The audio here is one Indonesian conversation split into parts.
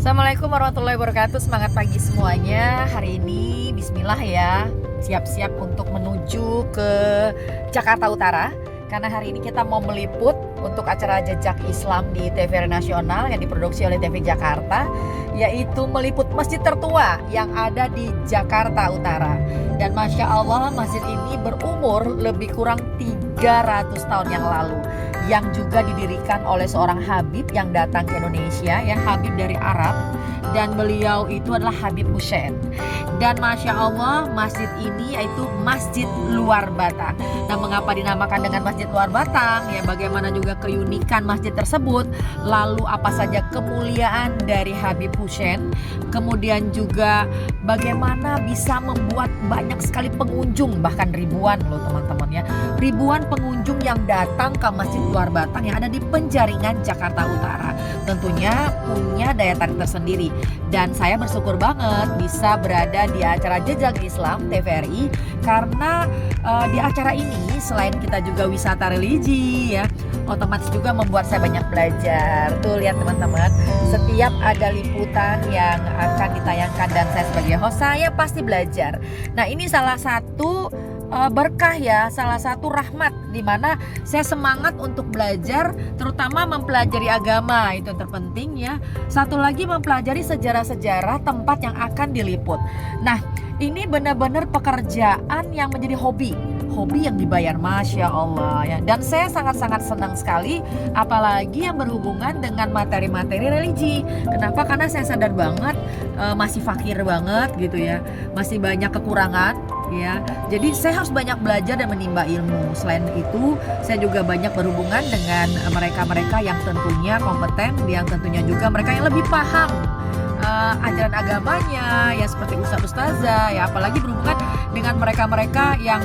Assalamualaikum warahmatullahi wabarakatuh. Semangat pagi semuanya. Hari ini bismillah ya. Siap-siap untuk menuju ke Jakarta Utara. Karena hari ini kita mau meliput untuk acara Jejak Islam di TVRI Nasional yang diproduksi oleh TV Jakarta, yaitu meliput masjid tertua yang ada di Jakarta Utara. Dan Masya Allah, masjid ini berumur lebih kurang 300 tahun yang lalu, yang juga didirikan oleh seorang Habib yang datang ke Indonesia, ya, Habib dari Arab, dan beliau itu adalah Habib Hussein. Dan Masya Allah, masjid ini yaitu Masjid Luar Batang. Nah, mengapa dinamakan dengan Masjid Luar Batang? Ya, bagaimana juga keunikan masjid tersebut, lalu apa saja kemuliaan dari Habib Hussein, kemudian juga bagaimana bisa membuat banyak sekali pengunjung, bahkan ribuan loh teman-teman ya, ribuan pengunjung yang datang ke Masjid Luar Batang yang ada di Penjaringan, Jakarta Utara. Tentunya punya daya tarik tersendiri, dan saya bersyukur banget bisa berada di acara Jejak Islam TVRI, karena di acara ini selain kita juga wisata religi ya, otomatis juga membuat saya banyak belajar. Tuh lihat teman-teman, setiap ada liputan yang akan ditayangkan dan saya sebagai host, saya pasti belajar. Nah, ini salah satu berkah ya, salah satu rahmat di mana saya semangat untuk belajar, terutama mempelajari agama, itu terpenting ya. Satu lagi mempelajari sejarah-sejarah tempat yang akan diliput. Nah, ini benar-benar pekerjaan yang menjadi hobi yang dibayar, Masya Allah ya. Dan saya sangat-sangat senang sekali, apalagi yang berhubungan dengan materi-materi religi. Kenapa? Karena saya sadar banget masih fakir banget gitu ya, masih banyak kekurangan ya. Jadi saya harus banyak belajar dan menimba ilmu. Selain itu, saya juga banyak berhubungan dengan mereka-mereka yang tentunya kompeten, yang tentunya juga mereka yang lebih paham ajaran agamanya ya, seperti ustaz-ustazah ya, apalagi berhubungan dengan mereka-mereka yang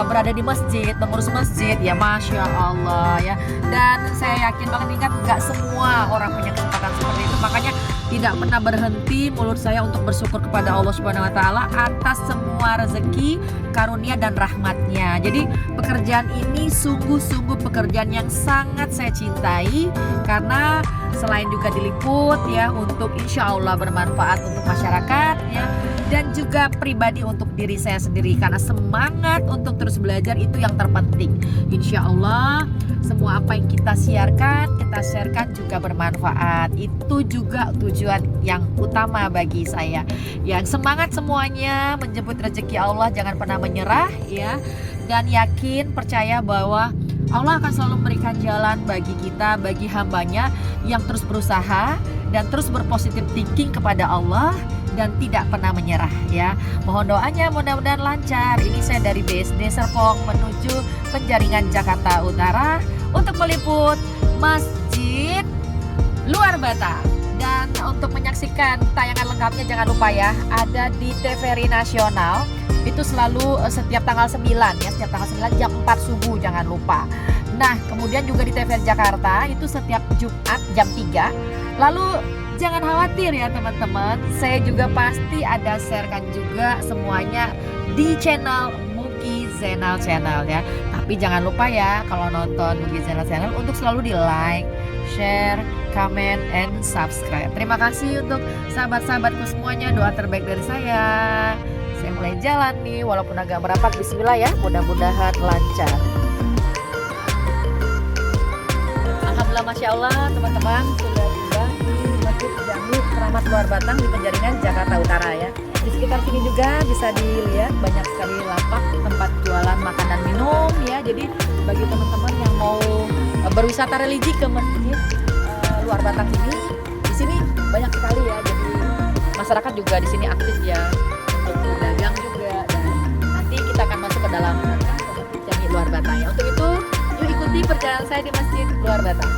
berada di masjid, mengurus masjid ya, Masya Allah ya. Dan saya yakin banget nih kan, gak semua orang punya kesempatan seperti itu, makanya tidak pernah berhenti mulut saya untuk bersyukur kepada Allah Subhanahu wa Ta'ala atas semua rezeki, karunia dan rahmatnya. Jadi pekerjaan ini sungguh-sungguh pekerjaan yang sangat saya cintai, karena selain juga diliput ya untuk insya Allah bermanfaat untuk masyarakat ya, dan juga pribadi untuk diri saya sendiri, karena semangat untuk terus belajar itu yang terpenting. Insya Allah semua apa yang kita siarkan, kita sharekan juga bermanfaat. Itu juga tujuan yang utama bagi saya. Yang semangat semuanya menjemput rezeki Allah, jangan pernah menyerah ya, dan yakin percaya bahwa Allah akan selalu memberikan jalan bagi kita, bagi hambanya yang terus berusaha dan terus berpositif thinking kepada Allah dan tidak pernah menyerah ya. Mohon doanya mudah-mudahan lancar. Ini saya dari BSD Serpong menuju Penjaringan, Jakarta Utara untuk meliput Masjid Luar Batang. Dan untuk menyaksikan tayangan lengkapnya jangan lupa ya, ada di TVRI Nasional. Itu selalu setiap tanggal 9 ya, setiap tanggal 9 jam 4 subuh jangan lupa. Nah, kemudian juga di TVRI Jakarta itu setiap Jumat jam 3. Lalu jangan khawatir ya teman-teman, saya juga pasti ada sharekan juga semuanya di channel Mugi Zainal Channel ya. Tapi jangan lupa ya, kalau nonton Mugi Zainal Channel untuk selalu di like, share, comment, and subscribe. Terima kasih untuk sahabat-sahabatku semuanya, doa terbaik dari saya. Saya mulai jalan nih, walaupun agak merapat. Bismillah ya, mudah-mudahan lancar. Alhamdulillah, Masya Allah teman-teman, sudah tiba di Masjid Jami Keramat Luar Batang di Penjaringan, Jakarta Utara ya. Di sekitar sini juga bisa dilihat banyak sekali lapak tempat jualan makanan minum ya. Jadi bagi teman-teman yang mau berwisata religi ke Masjid Luar Batang ini, di sini banyak sekali ya. Jadi masyarakat juga di sini aktif ya, untuk dagang juga, dan nanti kita akan masuk ke dalam Jami Luar Batang ya. Untuk itu yuk ikuti perjalanan saya di Masjid Luar Batang.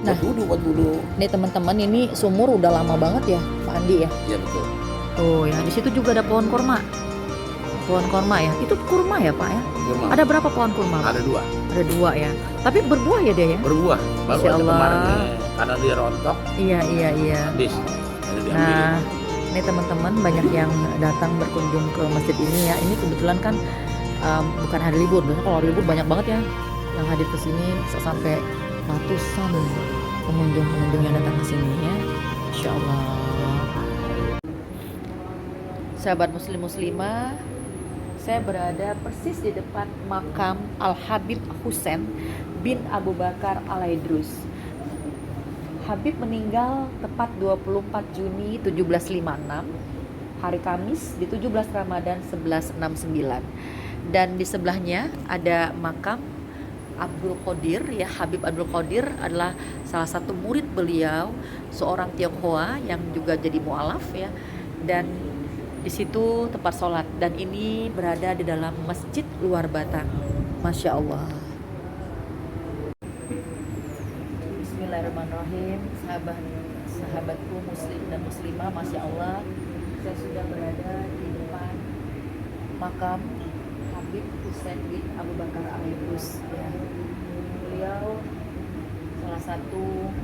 Nah, buat dulu. Nih teman-teman, ini sumur udah lama banget ya, Pak Andi ya. Iya betul. Tuh ya, di situ juga ada pohon kurma. Pohon kurma ya. Itu kurma ya, Pak ya? Kurma. Ada berapa pohon kurma, Pak? Ada 2. Ada 2 ya. Tapi berbuah ya dia ya? Berbuah. Baru Masya aja Allah. kemarin nih, karena dia rontok, Iya, iya, iya. habis. Jadi diambil. Nah, ini teman-teman banyak yang datang berkunjung ke masjid ini ya. Ini kebetulan kan bukan hari libur. Biasanya kalau hari libur banyak banget ya yang hadir ke sini, bisa sampai ratusan pengunjung-pengunjung yang datang ke sini ya. Insya Allah. Sahabat muslim muslimah, saya berada persis di depan makam Al-Habib Husain bin Abu Bakar Al-Aidrus. Habib meninggal tepat 24 Juni 1756, hari Kamis di 17 Ramadan 1169. Dan di sebelahnya ada makam Abdul Qadir ya. Habib Abdul Qadir adalah salah satu murid beliau, seorang Tionghoa yang juga jadi mualaf ya. Dan di situ tempat sholat, dan ini berada di dalam masjid luar Batang. Masya Allah. Bismillahirrahmanirrahim. Sahabatku muslim dan muslimah, Masya Allah, saya sudah berada di depan makam Habib Husain bin Abu Bakar Al-Aidrus ya. Beliau salah satu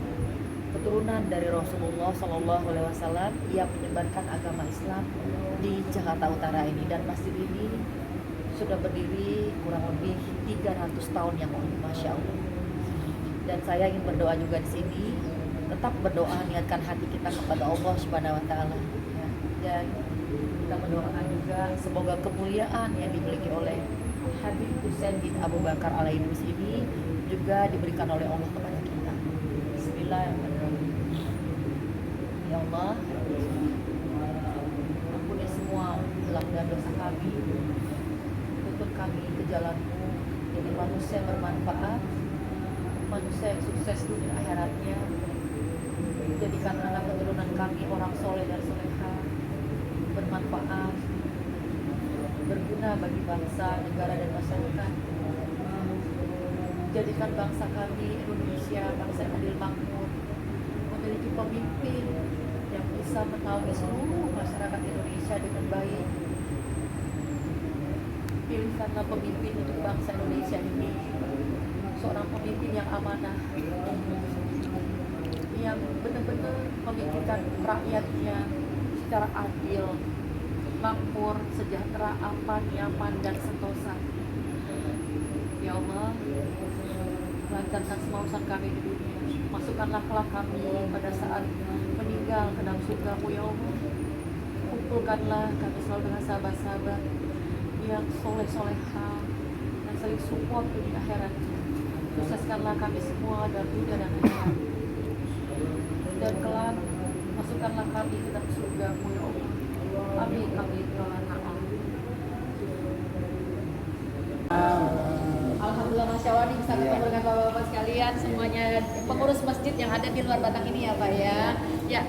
keturunan dari Rasulullah Shallallahu Alaihi Wasallam yang menyebarkan agama Islam di Jakarta Utara ini, dan masjid ini sudah berdiri kurang lebih 300 tahun yang lalu, Masya Allah. Dan saya ingin berdoa juga di sini, tetap berdoa, niatkan hati kita kepada Allah Subhanahu Wa Taala ya. Dan kita mendoakan juga semoga kemuliaan yang dimiliki oleh Habib Husain bin Abu Bakar Al-Aidrus ini juga diberikan oleh Allah kepada kita. Bismillahirrahmanirrahim. Ya Allah, ampuni semua pelanggar dosa kami, tuntun kami ke jalan-Mu, jadi manusia yang bermanfaat, manusia yang sukses dunia akhiratnya. Jadikan anak keturunan kami orang soleh dan soleha, bermanfaat, berguna bagi bangsa, negara dan masyarakat. Jadikan bangsa kami Indonesia bangsa yang adil makmur, memiliki pemimpin yang bisa menaungi seluruh masyarakat Indonesia dengan baik. Pilihkanlah pemimpin untuk bangsa Indonesia ini, seorang pemimpin yang amanah, yang benar-benar memikirkan rakyatnya secara adil, makmur, sejahtera, aman, nyaman, dan sentosa. Ya Allah, lancarkan semua urusan kami di dunia. Masukkanlah kelak kami pada saat meninggal ke dalam surga-Mu ya Allah. Kumpulkanlah kami selalu dengan sahabat-sahabat yang soleh-soleha, yang saling support di akhirat. Sukseskanlah kami semua dalam dunia dan akhirat. Dan kelak masukkanlah kami ke dalam surga-Mu ya Allah. Amin, amin, ya Allah. Alhamdulillah, Masya Allah, bisa bertemu dengan bapak-bapak sekalian, semuanya pengurus masjid yang ada di luar Batang ini ya Pak ya. Ya,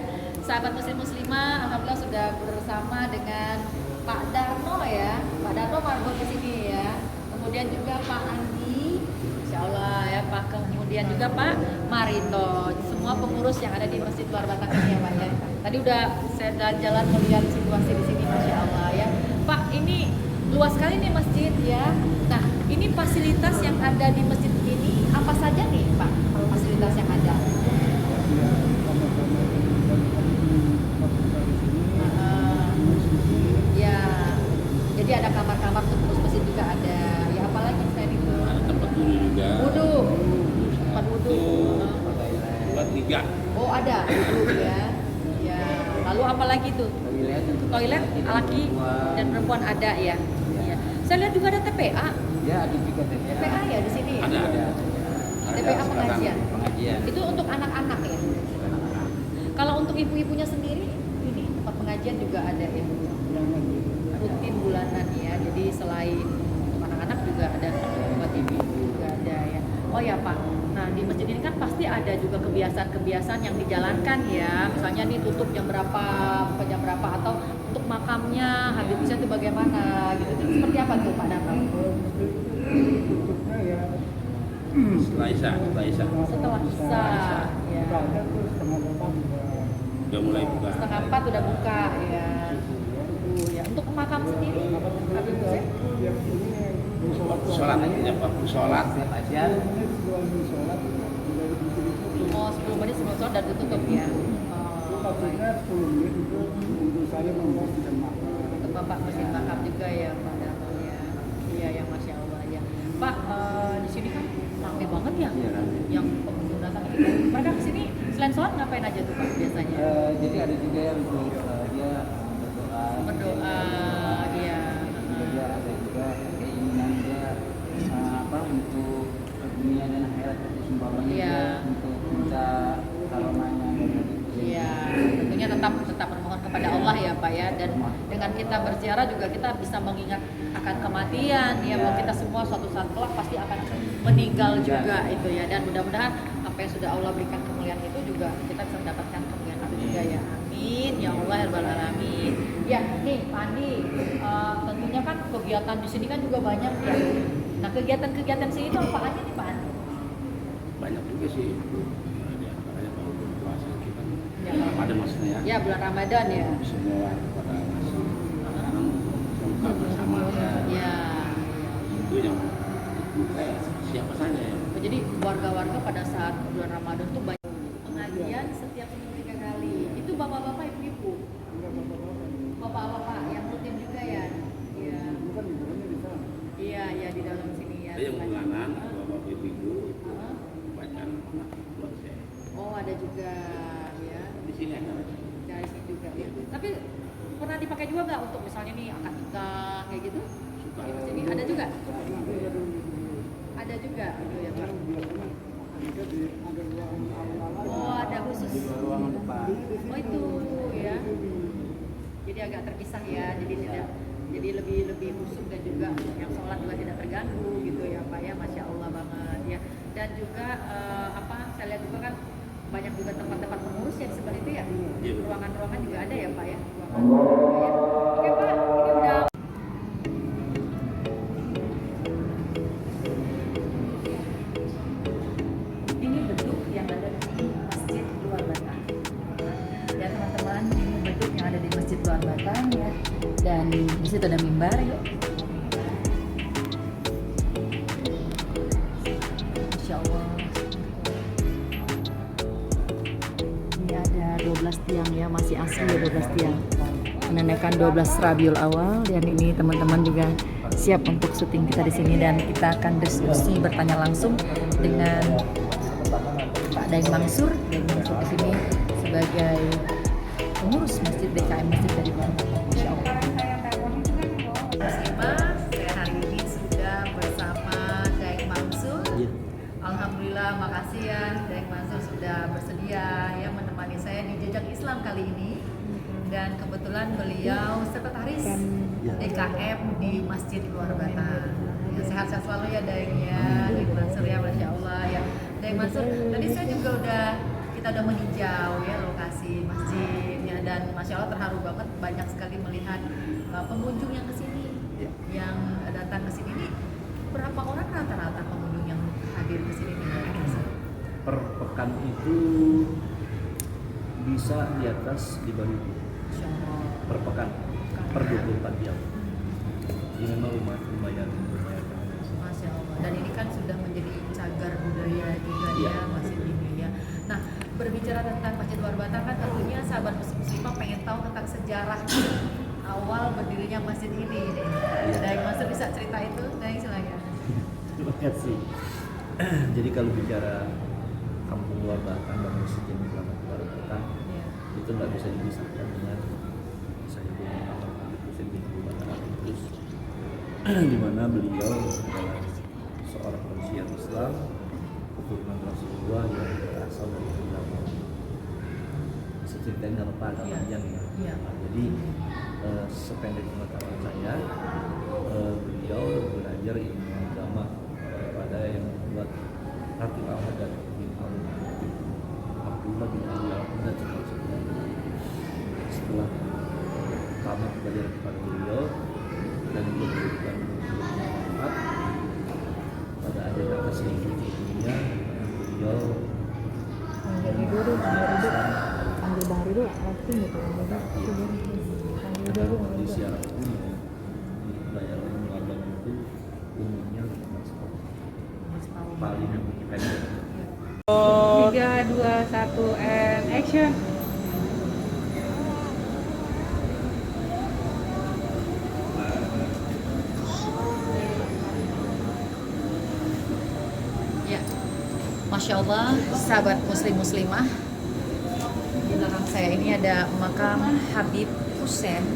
sahabat muslim muslimah, alhamdulillah sudah bersama dengan Pak Darno ya. Pak Darno margo di sini ya. Kemudian juga Pak Andi, Insya Allah ya Pak. Kemudian juga Pak Marito. Semua pengurus yang ada di masjid luar Batang ini ya Pak ya. Tadi udah saya jalan melihat situasi di sini, Masya Allah ya. Pak, ini luas sekali nih masjid ya. Nah, ini fasilitas yang ada di masjid ini apa saja nih Pak? Fasilitas yang ada? Ya, jadi ada kamar-kamar untuk pengurus masjid juga ada. Ya, apalagi selain itu? Ada tempat wudhu juga. Wudhu, tempat wudhu. Buat 3. Oh, ada wudhu ya. Ya, lalu apalagi tuh? Toilet laki dan perempuan ada ya. Ya. Saya lihat juga ada TPA. Ya, ada juga TPA. TPA ya di sini ya? Ada. TPA pengajian. Pengajian. Itu untuk anak-anak ya. Kalau untuk ibu-ibunya sendiri, ini tempat pengajian juga ada ya. Rutin bulanan ya. Jadi selain untuk anak-anak juga ada tempat ibu-ibu juga ada ya. Oh ya Pak. Nah, di masjid ini kan pasti ada juga kebiasaan-kebiasaan yang dijalankan ya. Misalnya nih tutup jam berapa, buka jam berapa, atau untuk makamnya Habib Husain itu bagaimana gitu. Itu seperti apa tuh Pak Darno? Tutupnya ya Setelah Isya. Setelah Isya ya. Udah mulai buka. Setengah 4 udah buka ya. Ya. Untuk makam sendiri Habib Husain? yang ini Sholat aja, waktu sholat. aja. Sebelum sholat, dari pintu itu. Oh, 10 menit sebelum sholat dan ditutup ya. Itu maksudnya 10 menit itu untuk saya membersihkan makam. Untuk Bapak bersihin makam juga ya Pak Darmo ya. Iya ya, Masya Allah ya. Pak, di sini kan ramai banget ya. Iya, ramai. Yang pengunjung datang itu. Mereka kesini selain sholat ngapain aja tuh Pak biasanya? Jadi ada juga yang untuk dia berdoa. Berdoa, iya. Dia ada juga keinginan dia untuk dunia dan akhirat itu sumbangannya Iya. dia untuk minta karunia dan Iya, tentunya tetap bermohon kepada Allah ya Pak ya, dan dengan kita berziarah juga kita bisa mengingat akan kematian ya, bahwa kita semua suatu saat kelak pasti akan meninggal juga itu ya, dan mudah-mudahan apa yang sudah Allah berikan kemuliaan itu juga kita bisa mendapatkan kemuliaan itu juga ya, amin ya Allah ya rabbal alamin. Ya nih Pak Andi, tentunya kan kegiatan di sini kan juga banyak ya. Nah kegiatan-kegiatan sini itu apa aja nih Pak Andi? Banyak juga sih. Di antaranya kalau bulan puasa kita Ya. Ramadan maksudnya ya. Ya bulan Ramadan ya. Semua pada ngasih kadang buka bersama ya. Ya. Itu yang buka ya siapa saja ya. Jadi warga-warga pada saat bulan Ramadan tuh banyak pengajian setiap minggu 3 kali. Itu bapak-bapak, ibu-ibu, bapak-bapak yang rutin juga ya. Iya. bukan liburannya di sana. Iya, ya di dalam sini ya. Ada yang bulanan, bapak ibu Heeh. bacaan buat saya. Oh, ada juga ya. Di sini ada. Dari sini juga ya. Tapi pernah dipakai juga nggak untuk misalnya nih akad nikah kayak gitu? Suka. Di masjid ini ada juga? Ada juga gitu ya Pak. Biasanya ada ruangan awal-awal. Oh, ada khusus. Ruangan depan. Oh itu ya. Jadi agak terpisah ya. Jadi lebih khusyuk dan juga yang sholat juga tidak terganggu gitu ya Pak ya. Masya Allah banget ya. Dan juga saya lihat juga kan banyak juga tempat-tempat pengurus yang seperti itu ya. Iya. Ruangan-ruangan juga ada ya Pak ya. Ruangan juga ya. Oke Pak, ini udah. Ini bentuk yang ada di Masjid Luar Batang. Ya teman-teman, ini bentuk yang ada di Masjid Luar Batang ya. Dan di situ ada mimbar yuk. Masya Allah. Ini ada 12 tiang ya, masih asli ya 12 tiang. Menandakan 12 Rabiul Awal, dan ini teman-teman juga siap untuk syuting kita di sini, dan kita akan diskusi bertanya langsung dengan Pak Daeng Mansur. Daeng Mansur di sini sebagai pengurus Masjid DKM Masjid dari Bandung. Masya Allah. Saya hari ini sudah bersama Daeng Mansur. Alhamdulillah, makasih ya Daeng Mansur sudah bersedia ya menemani saya di Jejak Islam kali ini. Dan kebetulan beliau sekretaris DKM di Masjid Luar Batang. Ya, sehat-sehat selalu ya Daeng ya, Daeng Mansur ya, Masya Allah ya. Daeng Mansur, tadi saya juga kita udah meninjau ya lokasi masjidnya, dan Masya Allah terharu banget, banyak sekali melihat pengunjung yang kesini, yang datang ke sini. Ini berapa orang rata-rata pengunjung yang hadir ke sini nih? Per pekan itu bisa di atas 5.000 Masya Allah. per pekan, per 24 jam. Jadi memang lumayan. Masya Allah. Dan ini kan sudah menjadi cagar budaya juga ya masjid ini ya. Nah, berbicara tentang Masjid Luar Batang kan tentunya sahabat muslimah pengen tahu tentang sejarah awal berdirinya masjid ini. Daeng Mansur bisa cerita itu? Daeng silakan. Terima kasih. Jadi kalau bicara kampung Luar Batang dan masjid yang Luar Batang, Ya. itu nggak bisa dipisahkan dengan saya terus di mana beliau adalah seorang pensiar Islam keturunan Rasulullah yang berasal dari Mindanao. Ceritanya nggak apa-apa, agak panjang ya. Iya. Jadi sependek pengetahuan saya, beliau belajar ilmu agama pada yang membuat Ratu Ahmad dan bin Abdullah bin Al-Ahmad dan sebagainya. Setelah tamat belajar kepada beliau dan berkenan Muhammad pada akhirnya keseluruhannya beliau Jadi dulu, ambil baru dulu, waktu gitu. dalam kondisi Arab ini budaya orang Minang itu umum action. Ya, Masya Allah, sahabat muslim-muslimah, di belakang saya ini ada makam Habib Hussein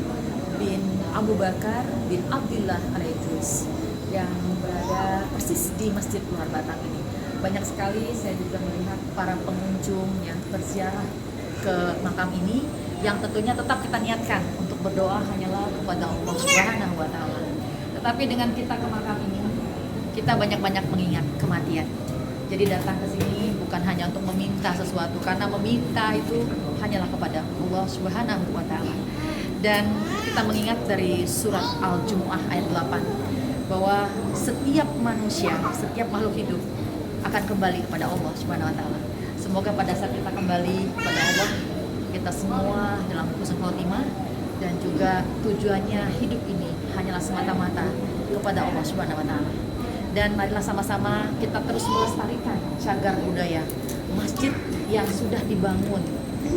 bin Abu Bakar bin Abdullah al-Idris yang berada persis di Masjid Luar Batang ini. Banyak sekali saya juga melihat para pengunjung yang berziarah ke makam ini, yang tentunya tetap kita niatkan untuk berdoa hanyalah kepada Allah Subhanahu wa Ta'ala. Tetapi dengan kita ke makam ini, kita banyak-banyak mengingat kematian. Jadi datang ke sini bukan hanya untuk meminta sesuatu, karena meminta itu hanyalah kepada Allah Subhanahu wa Ta'ala. Dan kita mengingat dari surat Al-Jumu'ah ayat 8 bahwa setiap manusia, setiap makhluk hidup akan kembali kepada Allah Subhanahu wa Ta'ala. Semoga pada saat kita kembali kepada Allah, kita semua dalam husnul khotimah, dan juga tujuannya hidup ini hanyalah semata-mata kepada Allah Subhanahu wa Ta'ala. Dan marilah sama-sama kita terus melestarikan cagar budaya masjid yang sudah dibangun.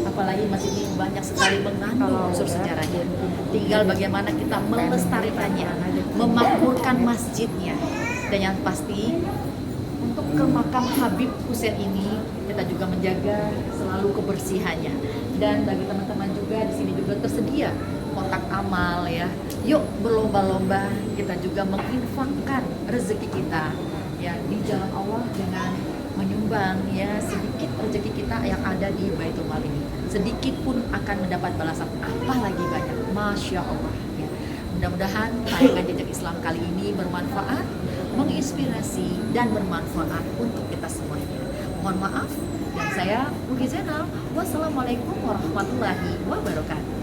Apalagi masjid ini banyak sekali mengandung unsur sejarahnya. Tinggal bagaimana kita melestarikannya, memakmurkan masjidnya. Dan yang pasti untuk ke makam Habib Hussein ini kita juga menjaga selalu kebersihannya. Dan bagi teman-teman juga di sini juga tersedia kotak amal ya. Yuk berlomba-lomba kita juga menginfakkan rezeki kita ya di jalan Allah dengan menyumbang ya sedikit rezeki kita yang ada di Baitul Mal ini. Sedikit pun akan mendapat balasan, apalagi banyak. Masya Allah ya. Mudah-mudahan tayangan Jejak Islam kali ini bermanfaat, menginspirasi dan bermanfaat untuk kita semuanya. Mohon maaf, dan saya Ugi Zainal. Wassalamualaikum warahmatullahi wabarakatuh.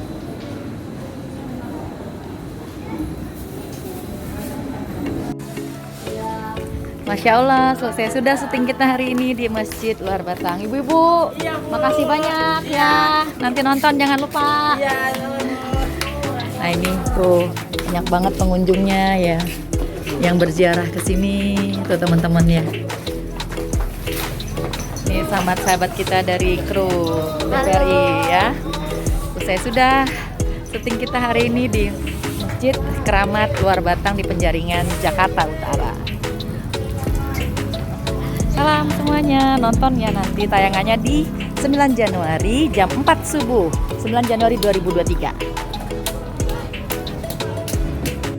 Masya Allah, selesai sudah syuting kita hari ini di Masjid Luar Batang. Ibu-ibu, makasih banyak ya. Nanti nonton jangan lupa. Nah ini tuh banyak banget pengunjungnya ya, yang berziarah ke sini tuh teman-teman ya. Ini sahabat-sahabat kita dari kru TVRI ya. Selesai sudah syuting kita hari ini di Masjid Keramat Luar Batang di Penjaringan, Jakarta Utara. Salam semuanya, nonton ya nanti tayangannya di 9 Januari jam 4 subuh, 9 Januari 2023.